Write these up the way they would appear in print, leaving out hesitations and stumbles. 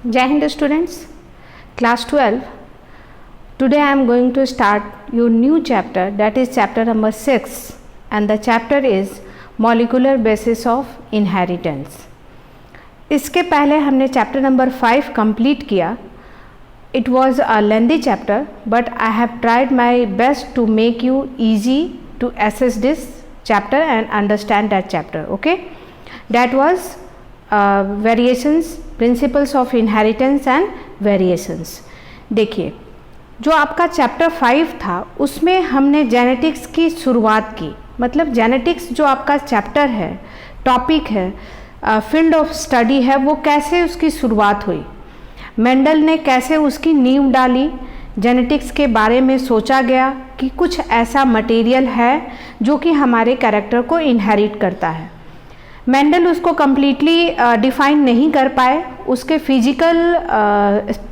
Jai Hind students, class 12. Today I am going to start your new chapter, that is chapter number 6, and the chapter is molecular basis of inheritance. इसके पहले हमने chapter number 5 complete किया. It was a lengthy chapter, but I have tried my best to make you easy to access this chapter and understand that chapter. Okay, that was variations, principles of inheritance and variations. देखिए, जो आपका chapter 5 था उसमें हमने genetics की शुरुआत की. मतलब जेनेटिक्स जो आपका चैप्टर है, टॉपिक है, फील्ड ऑफ स्टडी है, वो कैसे उसकी शुरुआत हुई, मेंडल ने कैसे उसकी नींव डाली, जेनेटिक्स के बारे में सोचा गया कि कुछ ऐसा मटेरियल है जो कि हमारे कैरेक्टर को इनहेरिट करता है. मेंडल उसको कम्प्लीटली डिफाइन नहीं कर पाए, उसके फिजिकल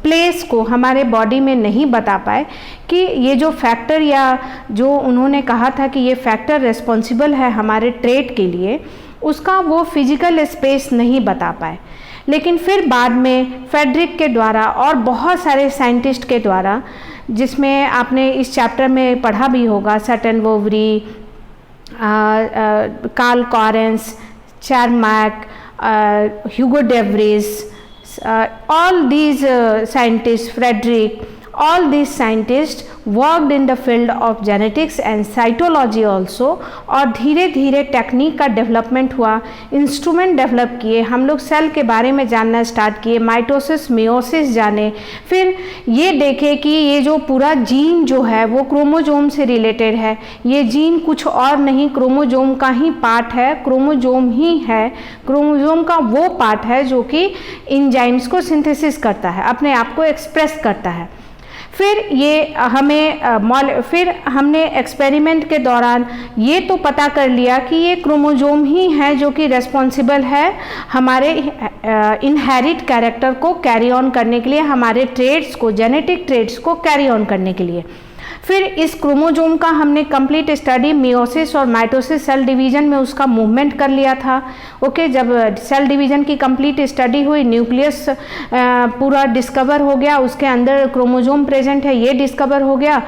प्लेस को हमारे बॉडी में नहीं बता पाए कि ये जो फैक्टर या जो उन्होंने कहा था कि ये फैक्टर रिस्पॉन्सिबल है हमारे ट्रेट के लिए, उसका वो फिजिकल स्पेस नहीं बता पाए. लेकिन फिर बाद में फेडरिक के द्वारा और बहुत सारे साइंटिस्ट के द्वारा, जिसमें आपने इस चैप्टर में पढ़ा भी होगा, Sutton Boveri, Carl Correns, Charmak, Hugo de Vries, all these scientists, Frederick, all these scientists worked in the field of genetics and cytology also. और धीरे धीरे टेक्निक का डेवलपमेंट हुआ, इंस्ट्रूमेंट डेवलप किए, हम लोग सेल के बारे में जानना स्टार्ट किए, माइटोसिस मेयोसिस जाने, फिर ये देखे कि ये जो पूरा जीन जो है वो क्रोमोजोम से रिलेटेड है. ये जीन कुछ और नहीं, क्रोमोजोम का ही पार्ट है, क्रोमोजोम ही है, क्रोमोजोम का वो पार्ट है जो कि एंजाइम्स को सिंथेसिस करता है, अपने आप को एक्सप्रेस करता है. फिर हमने एक्सपेरिमेंट के दौरान ये तो पता कर लिया कि ये क्रोमोजोम ही है जो कि रेस्पॉन्सिबल है हमारे इनहेरिट कैरेक्टर को कैरी ऑन करने के लिए, हमारे ट्रेड्स को, जेनेटिक ट्रेड्स को कैरी ऑन करने के लिए. फिर इस क्रोमोजोम का हमने कंप्लीट स्टडी मियोसिस और माइटोसिस सेल डिवीजन में उसका मूवमेंट कर लिया था. ओके, जब सेल डिवीजन की कंप्लीट स्टडी हुई, न्यूक्लियस पूरा डिस्कवर हो गया, उसके अंदर क्रोमोजोम प्रेजेंट है ये डिस्कवर हो गया.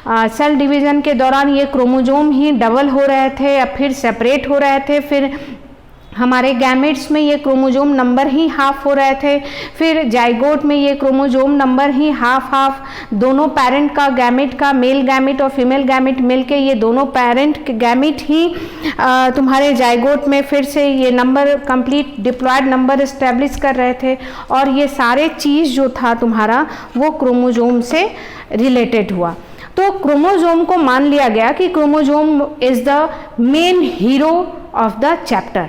सेल डिवीजन के दौरान ये क्रोमोजोम ही डबल हो रहे थे या फिर सेपरेट हो रहे थे. फिर हमारे गैमेट्स में ये क्रोमोजोम नंबर ही हाफ हो रहे थे. फिर जाइगोट में ये क्रोमोजोम नंबर ही हाफ दोनों पेरेंट का गैमेट का, मेल गैमेट और फीमेल गैमेट मिलके ये दोनों पेरेंट के गैमेट ही तुम्हारे जाइगोट में फिर से ये number complete deployed number establish कर रहे थे. और ये सारे चीज़ जो था तुम्हारा वो क्रोमोजोम से रिलेटेड हुआ. तो क्रोमोजोम को मान लिया गया कि chromosome is the main hero of the chapter.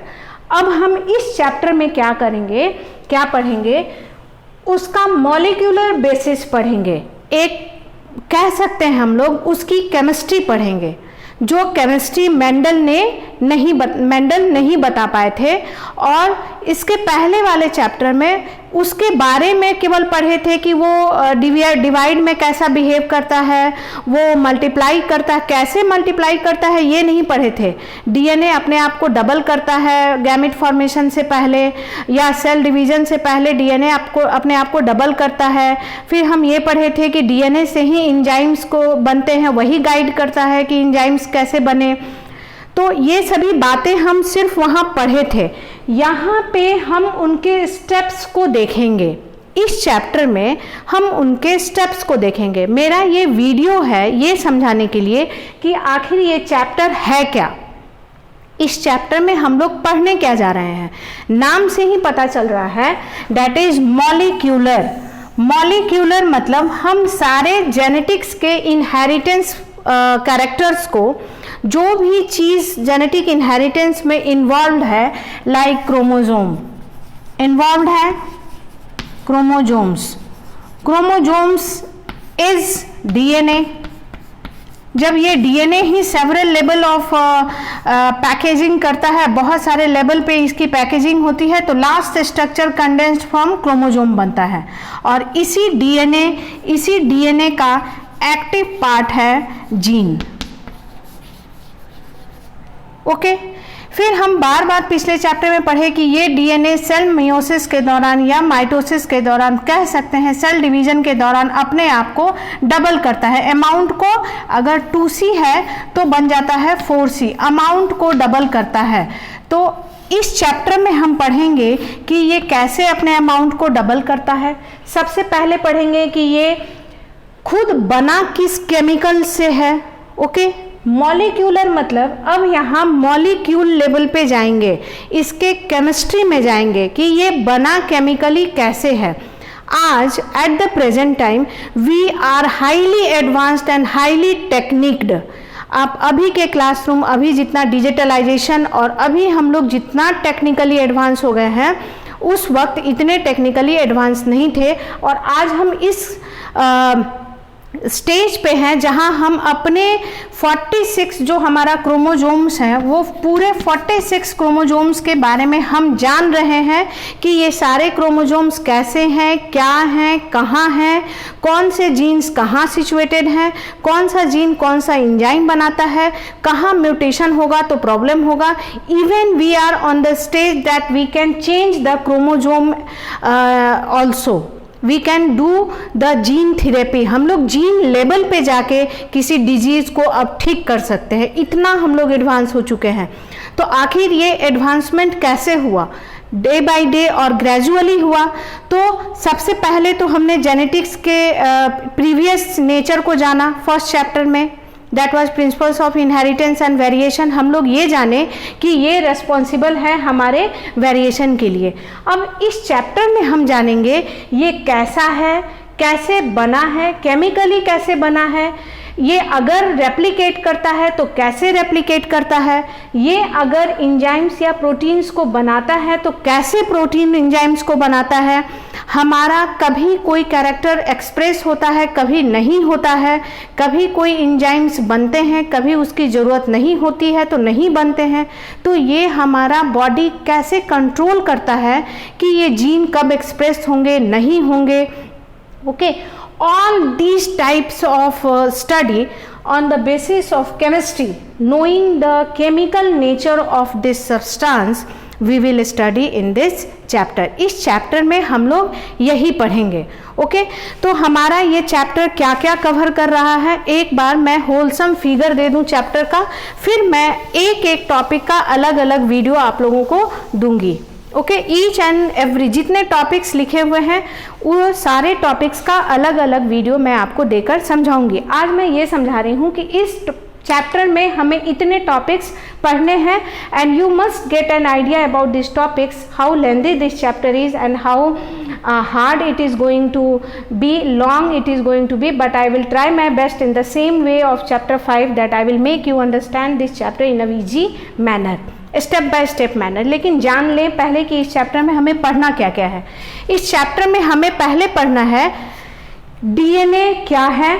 अब हम इस चैप्टर में क्या करेंगे, क्या पढ़ेंगे, उसका मॉलिक्यूलर बेसिस पढ़ेंगे. एक कह सकते हैं हम लोग उसकी केमिस्ट्री पढ़ेंगे, जो केमिस्ट्री मेंडल नहीं बता पाए थे. और इसके पहले वाले चैप्टर में उसके बारे में केवल पढ़े थे कि वो डिवाइड में कैसा बिहेव करता है, वो मल्टीप्लाई करता है, कैसे मल्टीप्लाई करता है ये नहीं पढ़े थे. डीएनए अपने आप को डबल करता है गैमेट फॉर्मेशन से पहले या सेल डिवीजन से पहले डीएनए अपने आप को डबल करता है. फिर हम ये पढ़े थे कि डीएनए से ही एंजाइम्स को बनते हैं, वही गाइड करता है कि एंजाइम्स कैसे बने. तो ये सभी बातें हम सिर्फ वहाँ पढ़े थे. यहाँ पे हम उनके स्टेप्स को देखेंगे. इस चैप्टर में हम उनके स्टेप्स को देखेंगे. मेरा ये वीडियो है ये समझाने के लिए कि आखिर ये चैप्टर है क्या, इस चैप्टर में हम लोग पढ़ने क्या जा रहे हैं. नाम से ही पता चल रहा है, दैट इज मॉलिक्यूलर. मॉलिक्यूलर मतलब हम सारे जेनेटिक्स के इनहेरिटेंस कैरेक्टर्स को, जो भी चीज़ जेनेटिक इनहेरिटेंस में इन्वॉल्व है, लाइक क्रोमोजोम इन्वॉल्व है, क्रोमोजोम्स इज डीएनए. जब ये DNA he several level of packaging करता है, बहुत सारे लेवल पे इसकी पैकेजिंग होती है, तो last structure condensed form chromosome बनता है. और इसी डीएनए का एक्टिव पार्ट है जीन. ओके, फिर हम बार बार पिछले चैप्टर में पढ़े कि ये डीएनए सेल मेयोसिस के दौरान या माइटोसिस के दौरान, कह सकते हैं सेल डिवीजन के दौरान, अपने आप को डबल करता है। अमाउंट को अगर 2C है तो बन जाता है 4C, अमाउंट को डबल करता है। तो इस चैप्टर में हम पढ़ेंगे कि ये कैसे अपने अमाउंट को डबल करता है। सबसे पहले पढ़ेंगे कि ये खुद बना किस केमिकल से है। ओके, मॉलिक्यूलर मतलब अब यहाँ मॉलिक्यूल लेवल पे जाएंगे, इसके केमिस्ट्री में जाएंगे कि ये बना केमिकली कैसे है। आज at the present time we are highly advanced and highly techniqued. आप अभी के क्लासरूम, अभी जितना डिजिटलाइजेशन और अभी हम लोग जितना टेक्निकली एडवांस हो गए हैं, उस वक्त इतने टेक्निकली एडवांस नहीं थे। और आज हम इस स्टेज पे हैं जहां हम अपने 46 जो हमारा क्रोमोजोम्स हैं, वो पूरे 46 क्रोमोजोम्स के बारे में हम जान रहे हैं कि ये सारे क्रोमोजोम्स कैसे हैं, क्या हैं, कहाँ हैं, कौन से जीन्स कहाँ सिचुएटेड हैं, कौन सा जीन कौन सा एंजाइम बनाता है, कहाँ म्यूटेशन होगा तो प्रॉब्लम होगा। Even we are on the stage that we can change the chromosome also, we can do the gene therapy. हम लोग जीन लेवल पे जाके किसी डिजीज़ को अब ठीक कर सकते हैं, इतना हम लोग एडवांस हो चुके हैं। तो आखिर ये एडवांसमेंट कैसे हुआ? डे बाय डे और ग्रेजुअली हुआ। तो सबसे पहले तो हमने जेनेटिक्स के प्रीवियस नेचर को जाना फर्स्ट चैप्टर में, that was principles of inheritance and variation. हम लोग ये जाने कि ये रेस्पॉन्सिबल है हमारे वेरिएशन के लिए। अब इस चैप्टर में हम जानेंगे ये कैसा है, कैसे बना है, केमिकली कैसे बना है, ये अगर रेप्लिकेट करता है तो कैसे रेप्लिकेट करता है, ये अगर इंजाइम्स या प्रोटीन्स को बनाता है तो कैसे प्रोटीन इंजाइम्स को बनाता है, हमारा कभी कोई कैरेक्टर एक्सप्रेस होता है, कभी नहीं होता है, कभी कोई इंजाइम्स बनते हैं, कभी उसकी ज़रूरत नहीं होती है तो नहीं बनते हैं। तो ये हमारा बॉडी कैसे कंट्रोल करता है कि ये जीन कब एक्सप्रेस होंगे, नहीं होंगे। Okay, all these types of study on the basis of chemistry, knowing the chemical nature of this substance, we will study in this chapter. इस चैप्टर में हम लोग यही पढ़ेंगे। ओके, तो हमारा ये चैप्टर क्या क्या कवर कर रहा है, एक बार मैं होलसम फिगर दे दूं चैप्टर का, फिर मैं एक एक टॉपिक का अलग अलग वीडियो आप लोगों को दूंगी। ओके, ईच एंड एवरी जितने टॉपिक्स लिखे हुए हैं वो सारे टॉपिक्स का अलग अलग वीडियो मैं आपको देकर समझाऊंगी। आज मैं ये समझा रही हूँ कि इस चैप्टर में हमें इतने टॉपिक्स पढ़ने हैं and you must get an idea about this topics, how lengthy this chapter is and how hard it is going to be, long it is going to be, but I will try my best in the same way of chapter 5 that I will make you understand this chapter in a easy manner, step by step manner. लेकिन जान लें पहले कि इस chapter में हमें पढ़ना क्या क्या है। इस चैप्टर में हमें पहले पढ़ना है डीएनए क्या है,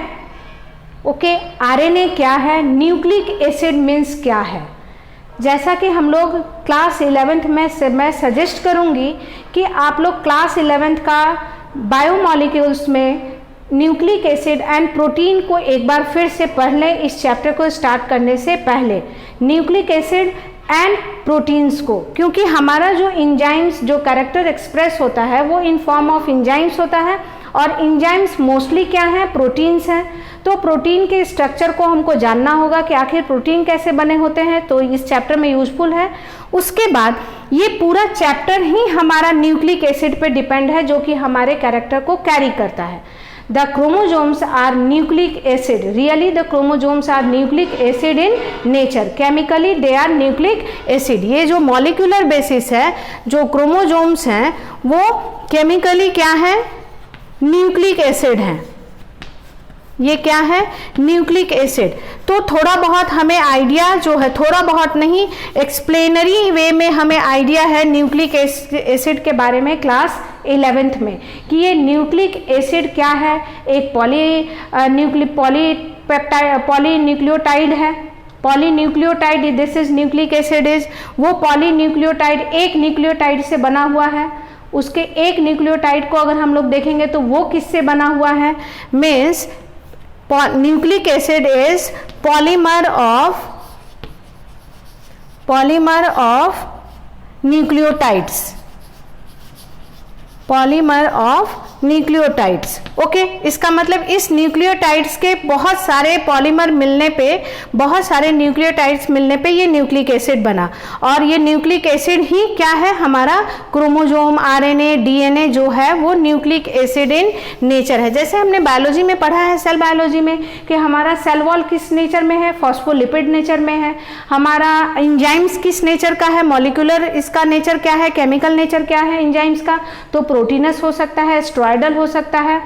ओके, आरएनए क्या है, न्यूक्लिक एसिड मीन्स क्या है। जैसा कि हम लोग क्लास 11th में से मैं सजेस्ट करूंगी कि आप लोग क्लास 11th का बायोमॉलिक्यूल्स में न्यूक्लिक एसिड एंड प्रोटीन को एक बार फिर से पढ़ लें इस चैप्टर को स्टार्ट करने से पहले, न्यूक्लिक एसिड एंड प्रोटीन्स को, क्योंकि हमारा जो इंजाइम्स जो कैरेक्टर एक्सप्रेस होता है वो इन फॉर्म ऑफ इंजाइम्स होता है और इंजाइम्स मोस्टली क्या है, प्रोटीन्स हैं। तो प्रोटीन के स्ट्रक्चर को हमको जानना होगा कि आखिर प्रोटीन कैसे बने होते हैं, तो इस चैप्टर में यूजफुल है। उसके बाद ये पूरा चैप्टर ही हमारा न्यूक्लिक एसिड पे डिपेंड है जो कि हमारे कैरेक्टर को कैरी करता है। The chromosomes are nucleic acid. Really, the chromosomes are nucleic acid in nature. Chemically, they are nucleic acid. ये जो molecular basis है, जो chromosomes हैं, वो chemically क्या है, nucleic acid हैं। ये क्या है, न्यूक्लिक एसिड। तो थोड़ा बहुत हमें आइडिया जो है, थोड़ा बहुत नहीं, एक्सप्लेनरी वे में हमें आइडिया है न्यूक्लिक एसिड के बारे में क्लास 11th में कि ये न्यूक्लिक एसिड क्या है। एक पॉलीन्यूक्लियोटाइड है, polynucleotide, this is nucleic acid is, वो पॉलीन्यूक्लियोटाइड एक न्यूक्लियोटाइड से बना हुआ है। उसके एक न्यूक्लियोटाइड को अगर हम लोग देखेंगे तो वो किससे बना हुआ है, means nucleic acid is polymer of polymer of nucleotides, polymer of nucleotides. Okay, इसका मतलब इस न्यूक्लियोटाइड्स के बहुत सारे पॉलीमर मिलने पे, बहुत सारे न्यूक्लियोटाइड्स मिलने पे ये न्यूक्लिक एसिड बना। और ये न्यूक्लिक एसिड ही क्या है, हमारा क्रोमोजोम, आरएनए, डीएनए जो है वो न्यूक्लिक एसिड इन नेचर है। जैसे हमने बायोलॉजी में पढ़ा है, सेल बायोलॉजी में, कि हमारा सेल वॉल किस नेचर में है, फॉस्फोलिपिड नेचर में है। हमारा एंजाइम्स किस नेचर का है, मॉलिक्यूलर इसका नेचर क्या है, केमिकल नेचर क्या है एंजाइम्स का, तो प्रोटीनस हो सकता है, स्टेरॉयडल हो सकता है।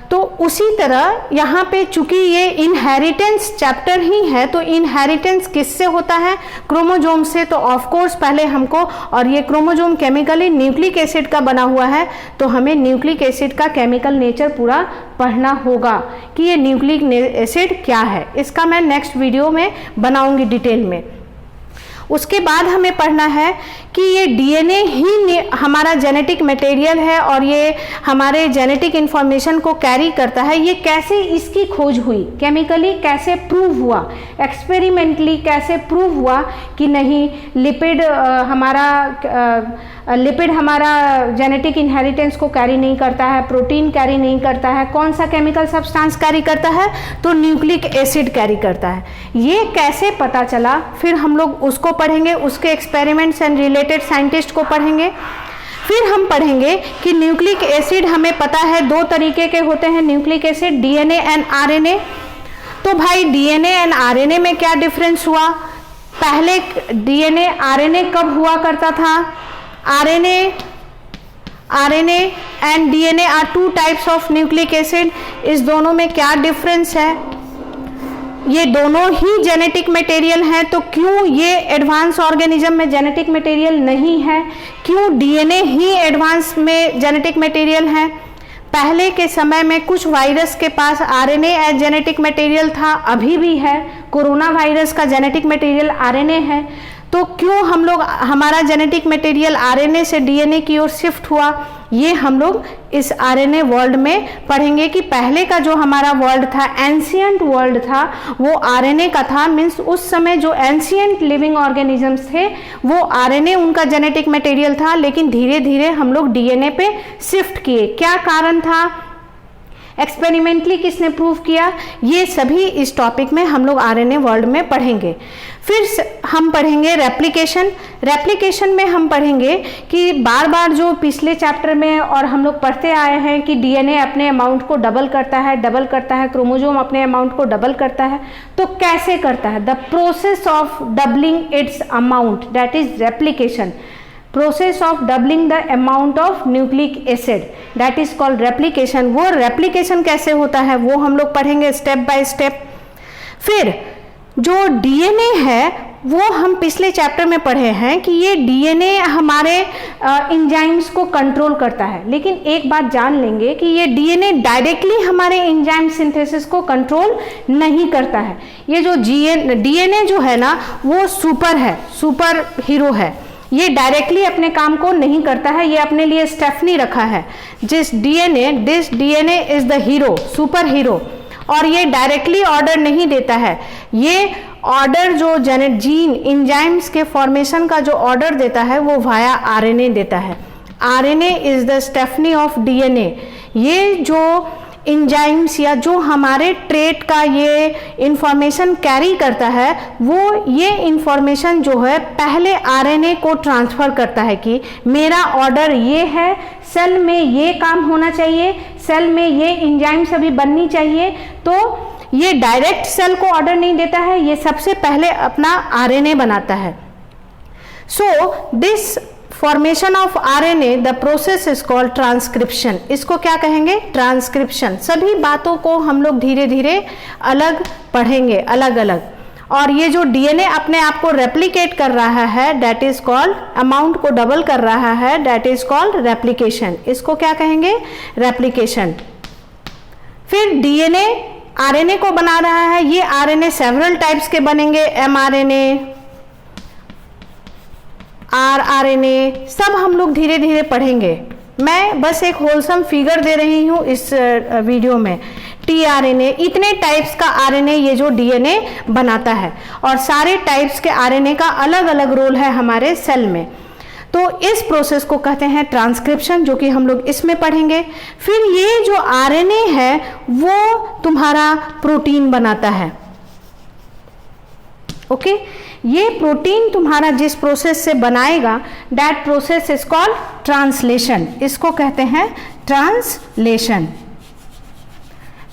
तो उसी तरह यहाँ पे चूंकि ये इनहेरिटेंस चैप्टर ही है, तो इनहेरिटेंस किससे होता है, क्रोमोजोम से। तो ऑफ कोर्स पहले हमको, और ये क्रोमोजोम केमिकली न्यूक्लिक एसिड का बना हुआ है, तो हमें न्यूक्लिक एसिड का केमिकल नेचर पूरा पढ़ना होगा कि ये न्यूक्लिक एसिड क्या है। इसका मैं नेक्स्ट वीडियो में बनाऊंगी डिटेल में। उसके बाद हमें पढ़ना है कि ये डीएनए ही हमारा जेनेटिक मटेरियल है और ये हमारे जेनेटिक इंफॉर्मेशन को कैरी करता है। ये कैसे इसकी खोज हुई, केमिकली कैसे प्रूव हुआ, एक्सपेरिमेंटली कैसे प्रूव हुआ कि नहीं लिपिड हमारा जेनेटिक इनहेरिटेंस को कैरी नहीं करता है, प्रोटीन कैरी नहीं करता है, कौन सा केमिकल सब्सटेंस कैरी करता है, तो न्यूक्लिक एसिड कैरी करता है। ये कैसे पता चला, फिर हम लोग उसको पढ़ेंगे, उसके एक्सपेरिमेंट्स एंड रिलेटेड साइंटिस्ट को पढ़ेंगे। फिर हम पढ़ेंगे कि न्यूक्लिक एसिड हमें पता है दो तरीके के होते हैं nucleic acid, DNA and RNA. तो भाई डीएनए एंड आरएनए में क्या डिफरेंस हुआ, पहले डीएनए आरएनए कब हुआ करता था, RNA and DNA are two types of nucleic acid. इस दोनों में क्या डिफरेंस है, ये दोनों ही जेनेटिक मटेरियल हैं, तो क्यों ये एडवांस ऑर्गेनिज्म में जेनेटिक मटेरियल नहीं है, क्यों डीएनए ही एडवांस में जेनेटिक मटेरियल है। पहले के समय में कुछ वायरस के पास आरएनए एज जेनेटिक मटेरियल था, अभी भी है, कोरोना वायरस का जेनेटिक मटेरियल आरएनए है। तो क्यों हम लोग, हमारा जेनेटिक मटेरियल आरएनए से डीएनए की ओर शिफ्ट हुआ, ये हम लोग इस आरएनए वर्ल्ड में पढ़ेंगे कि पहले का जो हमारा वर्ल्ड था, एंशियंट वर्ल्ड था, वो आरएनए का था। मीन्स उस समय जो एंशियंट लिविंग ऑर्गेनिजम्स थे वो आरएनए उनका जेनेटिक मटेरियल था, लेकिन धीरे धीरे हम लोग डीएनए पे शिफ्ट किए। क्या कारण था, एक्सपेरिमेंटली किसने प्रूव किया, ये सभी इस टॉपिक में हम लोग आरएनए वर्ल्ड में पढ़ेंगे। फिर हम पढ़ेंगे रेप्लिकेशन। रेप्लिकेशन में हम पढ़ेंगे कि बार बार जो पिछले चैप्टर में और हम लोग पढ़ते आए हैं कि डीएनए अपने अमाउंट को डबल करता है, क्रोमोजोम अपने अमाउंट को डबल करता है। तो कैसे करता है, the process of doubling it's amount, that is replication. Process of doubling the amount of nucleic acid, that is called replication. वो रेप्लिकेशन कैसे होता है वो हम लोग पढ़ेंगे स्टेप बाय स्टेप। फिर जो डीएनए है वो हम पिछले चैप्टर में पढ़े हैं कि ये डीएनए हमारे एंजाइम्स को कंट्रोल करता है, लेकिन एक बात जान लेंगे कि ये डीएनए डायरेक्टली हमारे एंजाइम सिंथेसिस को कंट्रोल नहीं करता है। ये जो डीएनए जो है ना वो सुपर हीरो है, ये डायरेक्टली अपने काम को नहीं करता है, ये अपने लिए स्टेफनी रखा है। This DNA is the hero, super hero, और ये डायरेक्टली ऑर्डर नहीं देता है। ये ऑर्डर जो जीन एंजाइम्स के फॉर्मेशन का जो ऑर्डर देता है वो वाया आरएनए देता है। RNA is the stepney of DNA. ये जो एंजाइम्स या जो हमारे ट्रेट का ये इंफॉर्मेशन कैरी करता है, वो ये इंफॉर्मेशन जो है पहले आरएनए को ट्रांसफ़र करता है कि मेरा ऑर्डर ये है, सेल में ये काम होना चाहिए, सेल में ये एंजाइम्स अभी बननी चाहिए। तो ये डायरेक्ट सेल को ऑर्डर नहीं देता है, ये सबसे पहले अपना आरएनए बनाता है। So this formation of RNA, the process is called transcription. इसको क्या कहेंगे, ट्रांसक्रिप्शन। सभी बातों को हम लोग धीरे धीरे अलग पढ़ेंगे, अलग अलग। और ये जो डीएनए अपने आप को रेप्लिकेट कर रहा है, दैट इज कॉल्ड, अमाउंट को डबल कर रहा है, दैट इज कॉल्ड रेप्लिकेशन। इसको क्या कहेंगे, रेप्लिकेशन। फिर डीएनए आरएनए को बना रहा है, ये आरएनए सेवरल टाइप्स के बनेंगे, एमआरएनए, आरआरएनए, सब हम लोग धीरे धीरे पढ़ेंगे। मैं बस एक होलसम फिगर दे रही हूँ इस वीडियो में। tRNA, इतने टाइप्स का RNA ये जो DNA बनाता है, और सारे टाइप्स के RNA का अलग अलग रोल है हमारे सेल में। तो इस प्रोसेस को कहते हैं ट्रांसक्रिप्शन, जो कि हम लोग इसमें पढ़ेंगे। फिर ये जो RNA है वो तुम्हारा प्रोटीन बनाता है। ओके, ये प्रोटीन तुम्हारा जिस प्रोसेस से बनाएगा, that process is called translation. इसको कहते हैं ट्रांसलेशन।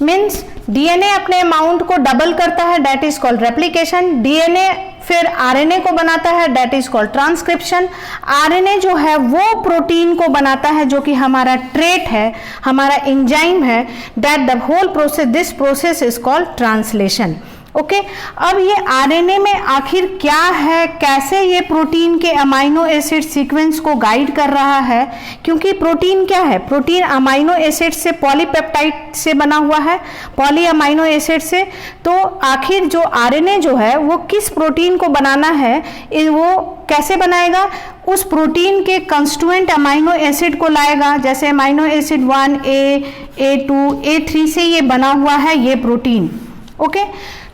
मीन्स डीएनए अपने अमाउंट को डबल करता है, that is called replication. DNA फिर आरएनए को बनाता है, that is called transcription. RNA जो है वो प्रोटीन को बनाता है, जो कि हमारा ट्रेट है, हमारा एंजाइम है, that the whole process, this process is called translation. Okay, अब ये आरएनए में आखिर क्या है, कैसे ये प्रोटीन के अमाइनो एसिड सीक्वेंस को गाइड कर रहा है, क्योंकि प्रोटीन क्या है, प्रोटीन अमाइनो एसिड से, पॉलीपेप्टाइड से बना हुआ है, पॉली अमाइनो एसिड से। तो आखिर जो आरएनए जो है वो किस प्रोटीन को बनाना है, वो कैसे बनाएगा, उस प्रोटीन के कंस्टिट्यूएंट अमाइनो एसिड को लाएगा। जैसे amino acid 1A, A2, A3 से ये बना हुआ है ये प्रोटीन। ओके,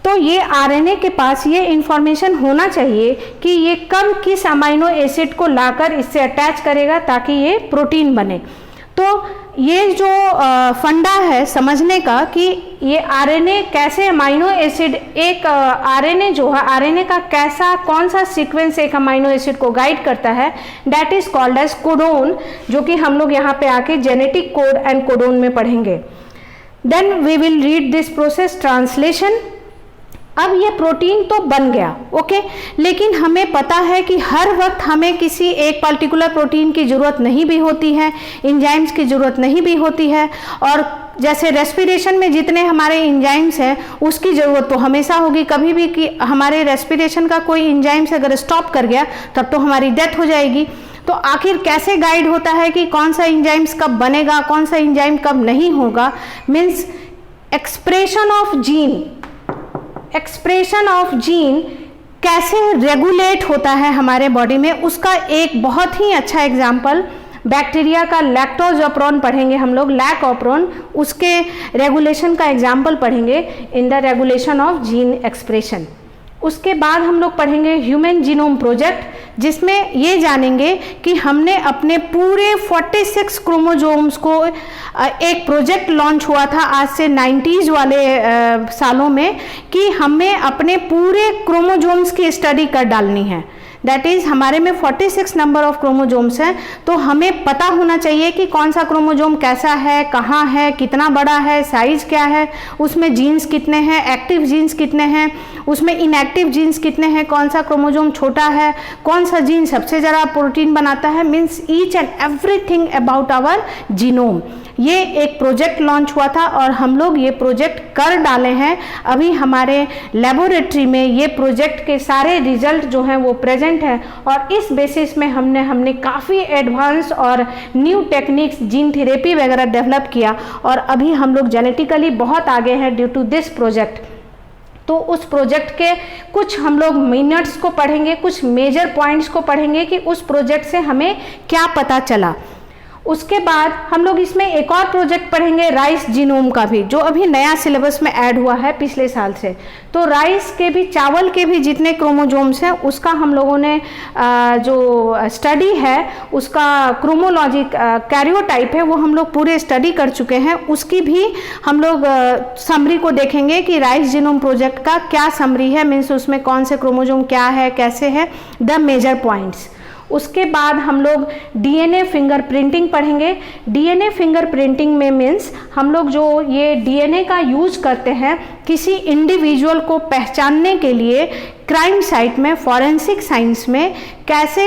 तो ये आरएनए के पास ये इंफॉर्मेशन होना चाहिए कि ये कब किस अमाइनो एसिड को लाकर इससे अटैच करेगा ताकि ये प्रोटीन बने। तो ये जो फंडा है समझने का कि ये आरएनए कैसे अमाइनो एसिड, एक आरएनए जो है, आरएनए का कैसा कौन सा सीक्वेंस एक अमाइनो एसिड को गाइड करता है, that is called as codon, जो कि हम लोग यहाँ पे आके जेनेटिक कोड एंड कोडोन में पढ़ेंगे। Then we will read this process translation. अब ये प्रोटीन तो बन गया, ओके, लेकिन हमें पता है कि हर वक्त हमें किसी एक पर्टिकुलर प्रोटीन की ज़रूरत नहीं भी होती है, एंजाइम्स की ज़रूरत नहीं भी होती है। और जैसे रेस्पिरेशन में जितने हमारे एंजाइम्स हैं उसकी ज़रूरत तो हमेशा होगी, कभी भी कि हमारे रेस्पिरेशन का कोई एंजाइम्स अगर स्टॉप कर गया तब तो हमारी डेथ हो जाएगी। तो आखिर कैसे गाइड होता है कि कौन सा एंजाइम्स कब बनेगा, कौन सा एंजाइम कब नहीं होगा, means expression of gene, expression of gene कैसे रेगुलेट होता है हमारे बॉडी में, उसका एक बहुत ही अच्छा एग्जाम्पल बैक्टीरिया का लैक्टोजोप्रोन पढ़ेंगे हम लोग, लैकोप्रोन, उसके रेगुलेशन का एग्जाम्पल पढ़ेंगे in the regulation of gene expression. उसके बाद हम लोग पढ़ेंगे ह्यूमन जीनोम प्रोजेक्ट, जिसमें ये जानेंगे कि हमने अपने पूरे 46 क्रोमोजोम्स को, एक प्रोजेक्ट लॉन्च हुआ था आज से 90s वाले सालों में, कि हमें अपने पूरे क्रोमोजोम्स की स्टडी कर डालनी है। दैट इज़ हमारे में 46 नंबर ऑफ क्रोमोजोम्स हैं, तो हमें पता होना चाहिए कि कौन सा क्रोमोजोम कैसा है, कहाँ है, कितना बड़ा है, साइज़ क्या है, उसमें जीन्स कितने हैं, एक्टिव जीन्स कितने हैं, उसमें इनएक्टिव जीन्स कितने हैं, कौन सा क्रोमोजोम छोटा है, कौन सा जीन सबसे ज़्यादा प्रोटीन बनाता है, means each and everything about our genome. ये एक प्रोजेक्ट लॉन्च हुआ था और हम लोग ये प्रोजेक्ट कर डाले हैं। अभी हमारे लेबोरेटरी में ये प्रोजेक्ट के सारे रिजल्ट जो हैं वो प्रेजेंट है, और इस बेसिस में हमने काफ़ी एडवांस और न्यू टेक्निक्स, जीन थेरेपी वगैरह डेवलप किया, और अभी हम लोग जेनेटिकली बहुत आगे हैं ड्यू टू दिस प्रोजेक्ट। तो उस प्रोजेक्ट के कुछ हम लोग मिनट्स को पढ़ेंगे, कुछ मेजर पॉइंट्स को पढ़ेंगे कि उस प्रोजेक्ट से हमें क्या पता चला। उसके बाद हम लोग इसमें एक और प्रोजेक्ट पढ़ेंगे राइस जीनोम का भी, जो अभी नया सिलेबस में ऐड हुआ है पिछले साल से। तो राइस के भी, चावल के भी जितने क्रोमोजोम्स हैं उसका हम लोगों ने जो स्टडी है उसका क्रोमोलॉजी कैरियोटाइप है वो हम लोग पूरे स्टडी कर चुके हैं। उसकी भी हम लोग समरी को देखेंगे कि राइस जीनोम प्रोजेक्ट का क्या समरी है, मीन्स उसमें कौन से क्रोमोजोम क्या है, कैसे है, द मेजर पॉइंट्स। उसके बाद हम लोग डीएनए फिंगरप्रिंटिंग पढ़ेंगे। डीएनए फिंगरप्रिंटिंग में मीन्स हम लोग जो ये डीएनए का यूज करते हैं किसी इंडिविजुअल को पहचानने के लिए क्राइम साइट में, फॉरेंसिक साइंस में, कैसे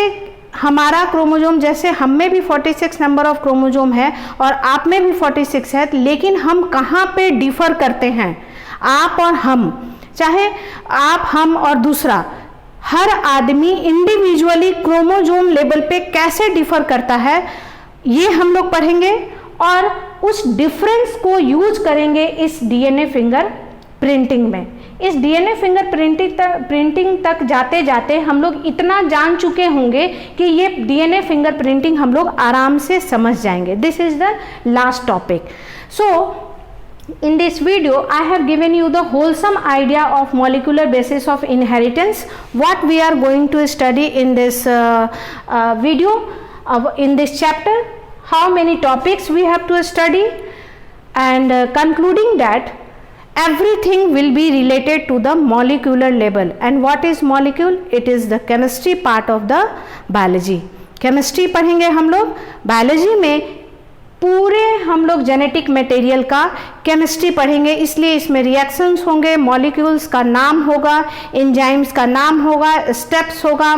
हमारा क्रोमोजोम, जैसे हम में भी 46 नंबर ऑफ क्रोमोजोम है और आप में भी 46 है, लेकिन हम कहाँ पे डिफर करते हैं, आप और हम, चाहे आप, हम और दूसरा, हर आदमी इंडिविजुअली क्रोमोजोम लेवल पे कैसे डिफर करता है, ये हम लोग पढ़ेंगे, और उस डिफरेंस को यूज करेंगे इस डीएनए फिंगर प्रिंटिंग में। इस डीएनए फिंगर प्रिंटिंग तक जाते जाते हम लोग इतना जान चुके होंगे कि ये डीएनए फिंगर प्रिंटिंग हम लोग आराम से समझ जाएंगे। This is the last topic. So In this video, I have given you the wholesome idea of molecular basis of inheritance. What we are going to study in this video, in this chapter, how many topics we have to study, and concluding that everything will be related to the molecular level. And what is molecule? It is the chemistry part of the biology. Chemistry पढ़ेंगे हम लोग. Biology में पूरे हम लोग genetic material का chemistry पढ़ेंगे, इसलिए इसमें रिएक्शंस होंगे, मॉलिक्यूल्स का नाम होगा, एंजाइम्स का नाम होगा, स्टेप्स होगा,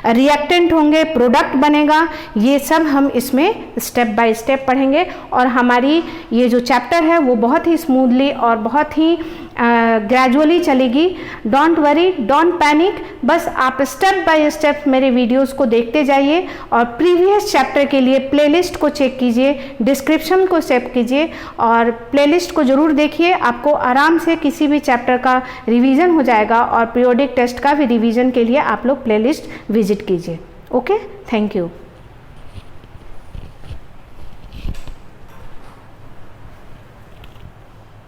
रिएक्टेंट होंगे, प्रोडक्ट बनेगा. ये सब हम इसमें स्टेप बाय स्टेप पढ़ेंगे और हमारी ये जो चैप्टर है वो बहुत ही स्मूथली और बहुत ही ग्रेजुअली चलेगी. डोंट वरी, डोंट पैनिक, बस आप स्टेप बाय स्टेप मेरे वीडियोस को देखते जाइए और प्रीवियस चैप्टर के लिए प्लेलिस्ट को चेक कीजिए, डिस्क्रिप्शन को चेक कीजिए और प्लेलिस्ट को ज़रूर देखिए. आपको आराम से किसी भी चैप्टर का रिवीजन हो जाएगा और पीरियोडिक टेस्ट का भी रिवीजन के लिए आप लोग प्लेलिस्ट विजिट कीजिए. Okay, thank you.